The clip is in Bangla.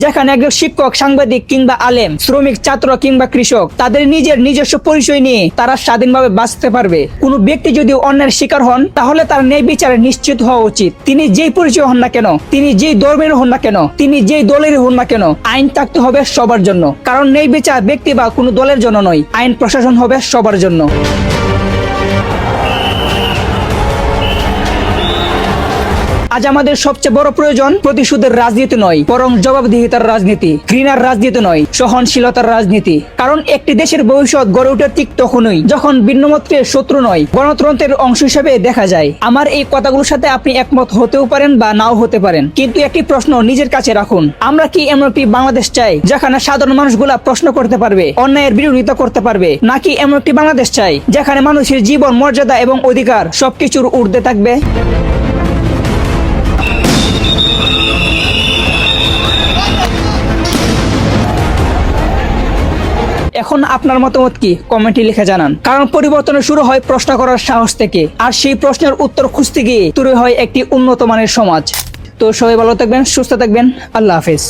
যেখানে একজন শিক্ষক, সাংবাদিক কিংবা আলেম, শ্রমিক, ছাত্র কিংবা কৃষক তাদের নিজস্ব পরিচয় নিয়ে তারা স্বাধীনভাবে বাঁচতে পারবে। কোনো ব্যক্তি যদি অন্যের শিকার হন তাহলে তার ন্যায় বিচারে নিশ্চিত হওয়া উচিত। তিনি যেই পরিচয় হন না কেন, তিনি যেই ধর্মের হন না কেন, তিনি যেই দলের হন না কেন, আইন থাকতে হবে সবার জন্য। কারণ ন্যায় বিচার ব্যক্তি বা কোনো দলের জন্য নয়, আইন প্রশাসন হবে সবার জন্য। আজ আমাদের সবচেয়ে বড় প্রয়োজন প্রতিশোধের রাজনীতি নয়, বরং জবাবদিহিতার রাজনীতি, ঘৃণার রাজনীতি নয়, সহনশীলতার রাজনীতি। কারণ একটি দেশের ভবিষ্যৎ গড়ে ওঠে ঠিক তখনই যখন ভিন্নমতকে শত্রু নয়, গণতন্ত্রের অংশ হিসেবে দেখা যায়। আমার এই কথাগুলোর সাথে আপনি একমত হতেও পারেন বা নাও হতে পারেন, কিন্তু একটি প্রশ্ন নিজের কাছে রাখুন, আমরা কি এমন একটি বাংলাদেশ চাই যেখানে সাধারণ মানুষগুলা প্রশ্ন করতে পারবে, অন্যায়ের বিরোধিতা করতে পারবে, নাকি এমন একটি বাংলাদেশ চাই যেখানে মানুষের জীবন, মর্যাদা এবং অধিকার সবকিছুর ঊর্ধ্বে থাকবে? এখন আপনার মতামত কি কমেন্টে লিখে জানান। কারণ পরিবর্তনের শুরু হয় প্রশ্ন করার সাহস থেকে, আর সেই প্রশ্নের উত্তর খুঁজতে গিয়ে তৈরি হয় একটি উন্নত মানের সমাজ। তো সবাই ভালো থাকবেন, সুস্থ থাকবেন, আল্লাহ হাফেজ।